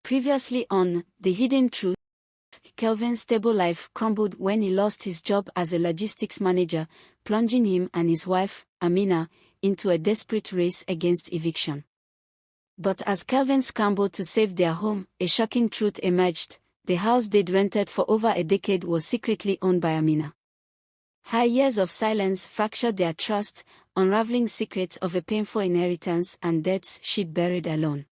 Previously on The Hidden Truth, Kelvin's stable life crumbled when he lost his job as a logistics manager, plunging him and his wife, Amina, into a desperate race against eviction. But as Kelvin scrambled to save their home, a shocking truth emerged: the house they'd rented for over a decade was secretly owned by Amina. Her years of silence fractured their trust, unraveling secrets of a painful inheritance and debts she'd buried alone.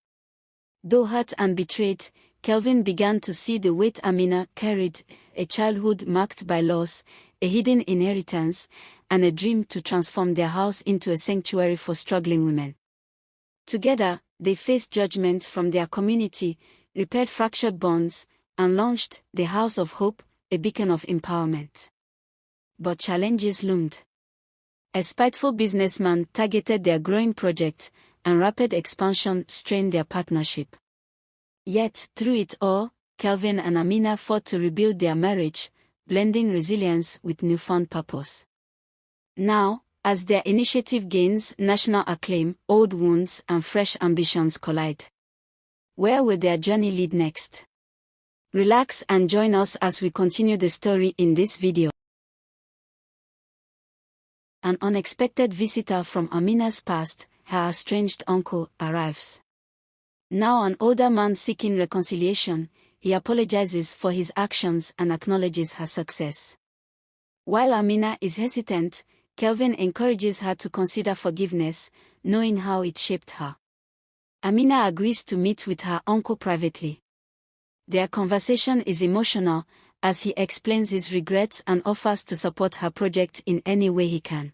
Though hurt and betrayed, Kelvin began to see the weight Amina carried: a childhood marked by loss, a hidden inheritance, and a dream to transform their house into a sanctuary for struggling women. Together, they faced judgment from their community, repaired fractured bonds, and launched the House of Hope, a beacon of empowerment. But challenges loomed. A spiteful businessman targeted their growing project, and rapid expansion strained their partnership. Yet, through it all, Kelvin and Amina fought to rebuild their marriage, blending resilience with newfound purpose. Now, as their initiative gains national acclaim, old wounds and fresh ambitions collide. Where will their journey lead next? Relax and join us as we continue the story in this video. An unexpected visitor from Amina's past, her estranged uncle, arrives. Now an older man seeking reconciliation, he apologizes for his actions and acknowledges her success. While Amina is hesitant, Kelvin encourages her to consider forgiveness, knowing how it shaped her. Amina agrees to meet with her uncle privately. Their conversation is emotional, as he explains his regrets and offers to support her project in any way he can.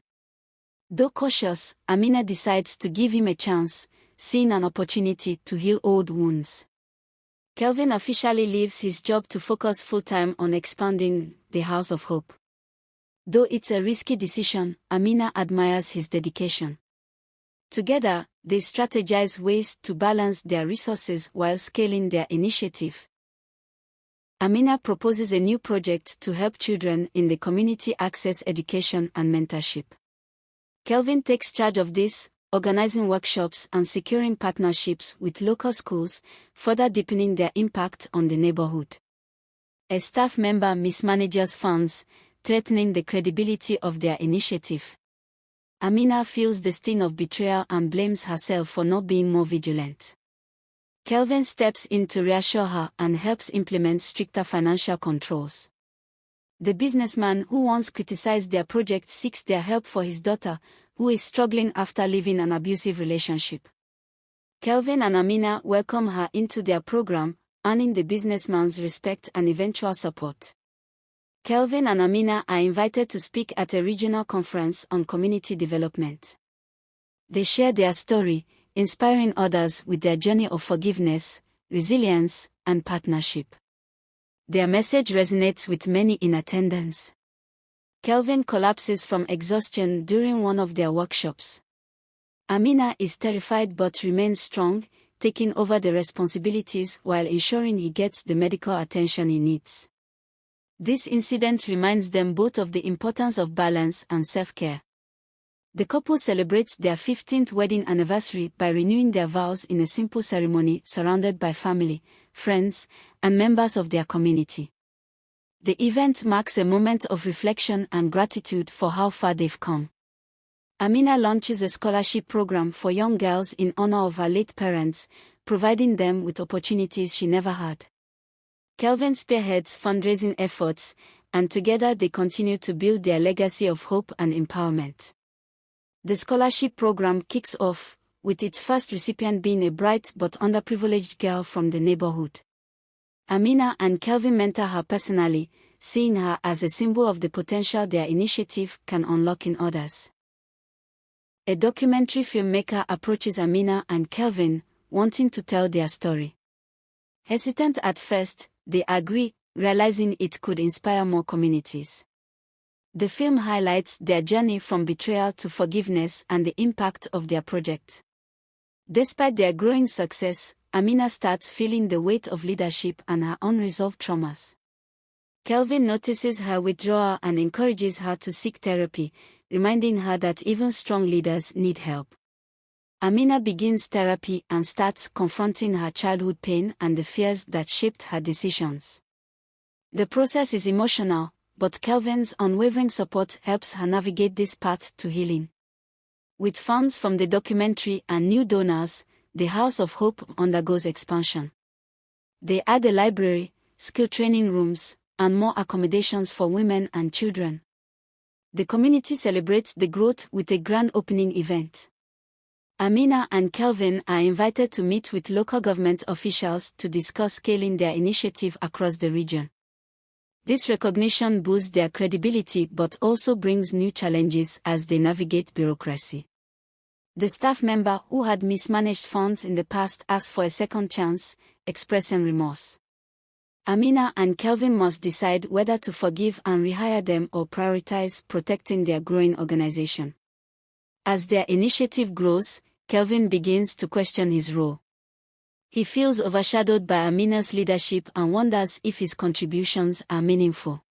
Though cautious, Amina decides to give him a chance, seeing an opportunity to heal old wounds. Kelvin officially leaves his job to focus full-time on expanding the House of Hope. Though it's a risky decision, Amina admires his dedication. Together, they strategize ways to balance their resources while scaling their initiative. Amina proposes a new project to help children in the community access education and mentorship. Kelvin takes charge of this, organizing workshops and securing partnerships with local schools, further deepening their impact on the neighborhood. A staff member mismanages funds, threatening the credibility of their initiative. Amina feels the sting of betrayal and blames herself for not being more vigilant. Kelvin steps in to reassure her and helps implement stricter financial controls. The businessman who once criticized their project seeks their help for his daughter, who is struggling after leaving an abusive relationship. Kelvin and Amina welcome her into their program, earning the businessman's respect and eventual support. Kelvin and Amina are invited to speak at a regional conference on community development. They share their story, inspiring others with their journey of forgiveness, resilience, and partnership. Their message resonates with many in attendance. Kelvin collapses from exhaustion during one of their workshops. Amina is terrified but remains strong, taking over the responsibilities while ensuring he gets the medical attention he needs. This incident reminds them both of the importance of balance and self-care. The couple celebrates their 15th wedding anniversary by renewing their vows in a simple ceremony surrounded by family, friends, and members of their community. The event marks a moment of reflection and gratitude for how far they've come. Amina launches a scholarship program for young girls in honor of her late parents, providing them with opportunities she never had. Kelvin spearheads fundraising efforts, and together they continue to build their legacy of hope and empowerment. The scholarship program kicks off, with its first recipient being a bright but underprivileged girl from the neighborhood. Amina and Kelvin mentor her personally, seeing her as a symbol of the potential their initiative can unlock in others. A documentary filmmaker approaches Amina and Kelvin, wanting to tell their story. Hesitant at first, they agree, realizing it could inspire more communities. The film highlights their journey from betrayal to forgiveness and the impact of their project. Despite their growing success, Amina starts feeling the weight of leadership and her unresolved traumas. Kelvin notices her withdrawal and encourages her to seek therapy, reminding her that even strong leaders need help. Amina begins therapy and starts confronting her childhood pain and the fears that shaped her decisions. The process is emotional, but Kelvin's unwavering support helps her navigate this path to healing. With funds from the documentary and new donors, the House of Hope undergoes expansion. They add a library, skill training rooms, and more accommodations for women and children. The community celebrates the growth with a grand opening event. Amina and Kelvin are invited to meet with local government officials to discuss scaling their initiative across the region. This recognition boosts their credibility but also brings new challenges as they navigate bureaucracy. The staff member who had mismanaged funds in the past asks for a second chance, expressing remorse. Amina and Kelvin must decide whether to forgive and rehire them or prioritize protecting their growing organization. As their initiative grows, Kelvin begins to question his role. He feels overshadowed by Amina's leadership and wonders if his contributions are meaningful.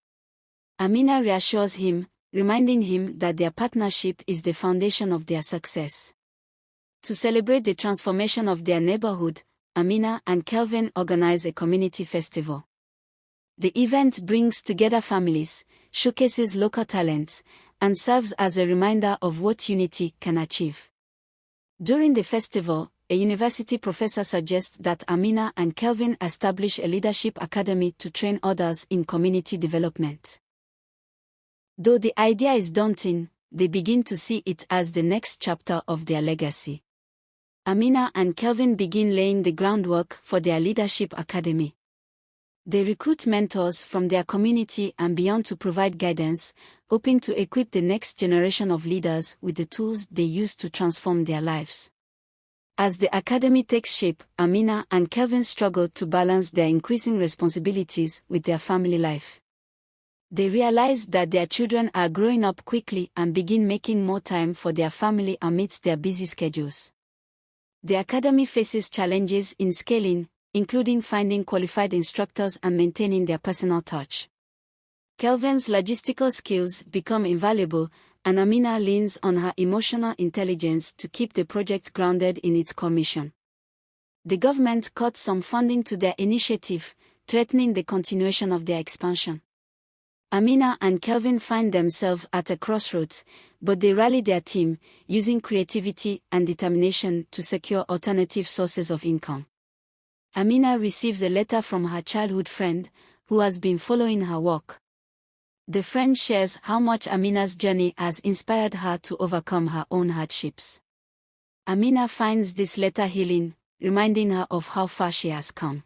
Amina reassures him, reminding him that their partnership is the foundation of their success. To celebrate the transformation of their neighborhood, Amina and Kelvin organize a community festival. The event brings together families, showcases local talents, and serves as a reminder of what unity can achieve. During the festival, a university professor suggests that Amina and Kelvin establish a leadership academy to train others in community development. Though the idea is daunting, they begin to see it as the next chapter of their legacy. Amina and Kelvin begin laying the groundwork for their leadership academy. They recruit mentors from their community and beyond to provide guidance, hoping to equip the next generation of leaders with the tools they use to transform their lives. As the academy takes shape, Amina and Kelvin struggle to balance their increasing responsibilities with their family life. They realize that their children are growing up quickly and begin making more time for their family amidst their busy schedules. The academy faces challenges in scaling, including finding qualified instructors and maintaining their personal touch. Kelvin's logistical skills become invaluable, and Amina leans on her emotional intelligence to keep the project grounded in its core mission. The government cut some funding to their initiative, threatening the continuation of their expansion. Amina and Kelvin find themselves at a crossroads, but they rally their team, using creativity and determination to secure alternative sources of income. Amina receives a letter from her childhood friend, who has been following her work. The friend shares how much Amina's journey has inspired her to overcome her own hardships. Amina finds this letter healing, reminding her of how far she has come.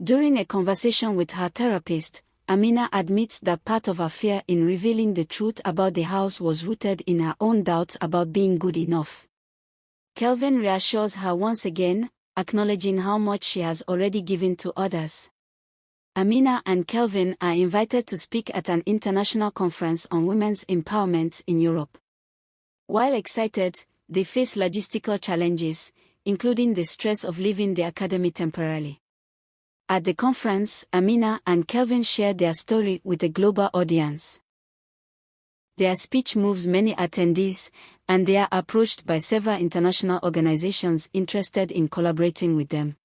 During a conversation with her therapist, Amina admits that part of her fear in revealing the truth about the house was rooted in her own doubts about being good enough. Kelvin reassures her once again, acknowledging how much she has already given to others. Amina and Kelvin are invited to speak at an international conference on women's empowerment in Europe. While excited, they face logistical challenges, including the stress of leaving the academy temporarily. At the conference, Amina and Kelvin share their story with a global audience. Their speech moves many attendees, and they are approached by several international organizations interested in collaborating with them.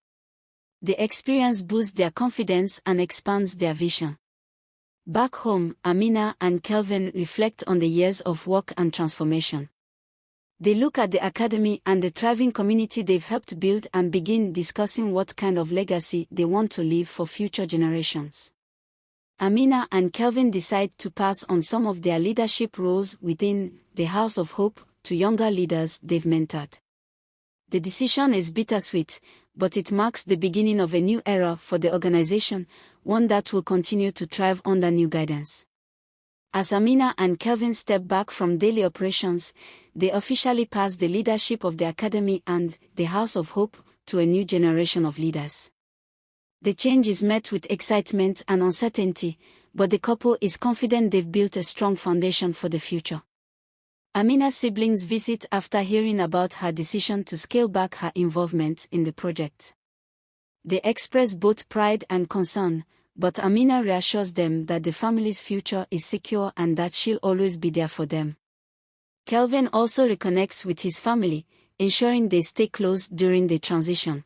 The experience boosts their confidence and expands their vision. Back home, Amina and Kelvin reflect on the years of work and transformation. They look at the academy and the thriving community they've helped build and begin discussing what kind of legacy they want to leave for future generations. Amina and Kelvin decide to pass on some of their leadership roles within the House of Hope to younger leaders they've mentored. The decision is bittersweet, but it marks the beginning of a new era for the organization, one that will continue to thrive under new guidance. As Amina and Kelvin step back from daily operations, they officially pass the leadership of the academy and the House of Hope to a new generation of leaders. The change is met with excitement and uncertainty, but the couple is confident they've built a strong foundation for the future. Amina's siblings visit after hearing about her decision to scale back her involvement in the project. They express both pride and concern, but Amina reassures them that the family's future is secure and that she'll always be there for them. Kelvin also reconnects with his family, ensuring they stay close during the transition.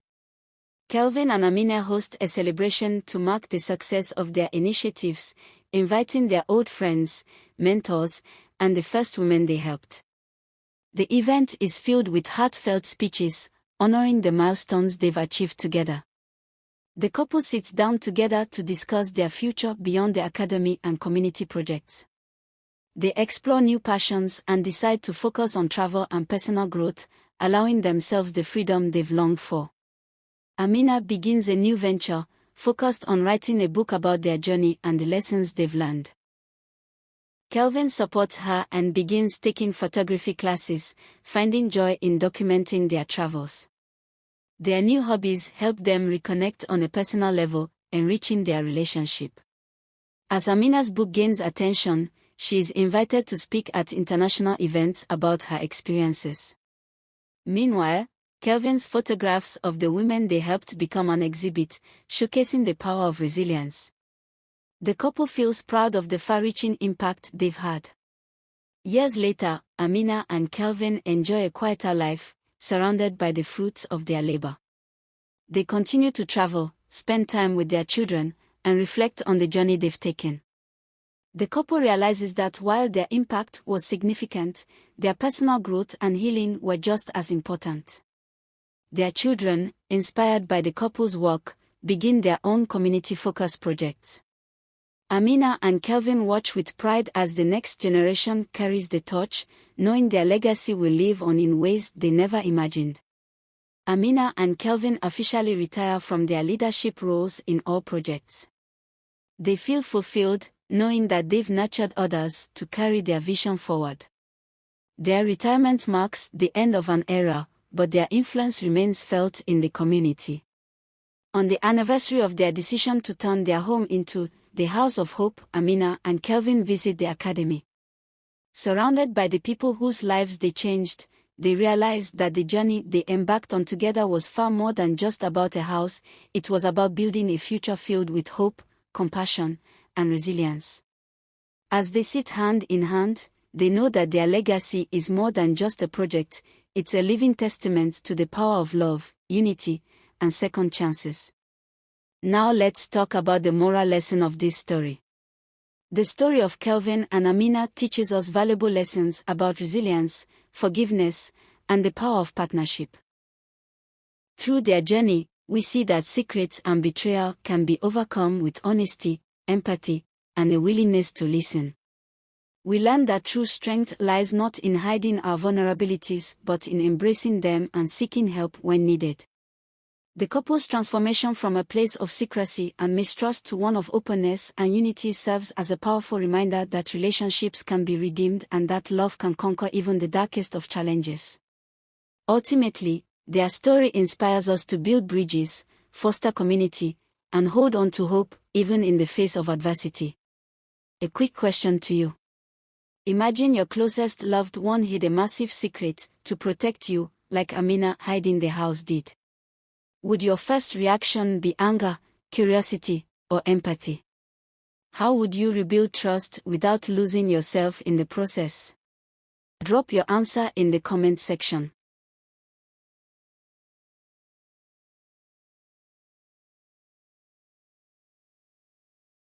Kelvin and Amina host a celebration to mark the success of their initiatives, inviting their old friends, mentors, and the first women they helped. The event is filled with heartfelt speeches, honoring the milestones they've achieved together. The couple sits down together to discuss their future beyond the academy and community projects. They explore new passions and decide to focus on travel and personal growth, allowing themselves the freedom they've longed for. Amina begins a new venture, focused on writing a book about their journey and the lessons they've learned. Kelvin supports her and begins taking photography classes, finding joy in documenting their travels. Their new hobbies help them reconnect on a personal level, enriching their relationship. As Amina's book gains attention, she is invited to speak at international events about her experiences. Meanwhile, Kelvin's photographs of the women they helped become an exhibit, showcasing the power of resilience. The couple feels proud of the far-reaching impact they've had. Years later, Amina and Kelvin enjoy a quieter life, surrounded by the fruits of their labor. They continue to travel, spend time with their children, and reflect on the journey they've taken. The couple realizes that while their impact was significant, their personal growth and healing were just as important. Their children, inspired by the couple's work, begin their own community-focused projects. Amina and Kelvin watch with pride as the next generation carries the torch, knowing their legacy will live on in ways they never imagined. Amina and Kelvin officially retire from their leadership roles in all projects. They feel fulfilled, knowing that they've nurtured others to carry their vision forward. Their retirement marks the end of an era, but their influence remains felt in the community. On the anniversary of their decision to turn their home into the House of Hope, Amina and Kelvin visit the academy. Surrounded by the people whose lives they changed, they realize that the journey they embarked on together was far more than just about a house. It was about building a future filled with hope, compassion, and resilience. As they sit hand in hand, they know that their legacy is more than just a project. It's a living testament to the power of love, unity, and second chances. Now let's talk about the moral lesson of this story. The story of Kelvin and Amina teaches us valuable lessons about resilience, forgiveness, and the power of partnership. Through their journey, we see that secrets and betrayal can be overcome with honesty, empathy, and a willingness to listen. We learn that true strength lies not in hiding our vulnerabilities but in embracing them and seeking help when needed. The couple's transformation from a place of secrecy and mistrust to one of openness and unity serves as a powerful reminder that relationships can be redeemed and that love can conquer even the darkest of challenges. Ultimately, their story inspires us to build bridges, foster community, and hold on to hope, even in the face of adversity. A quick question to you. Imagine your closest loved one hid a massive secret to protect you, like Amina hiding the house did. Would your first reaction be anger, curiosity, or empathy? How would you rebuild trust without losing yourself in the process? Drop your answer in the comment section.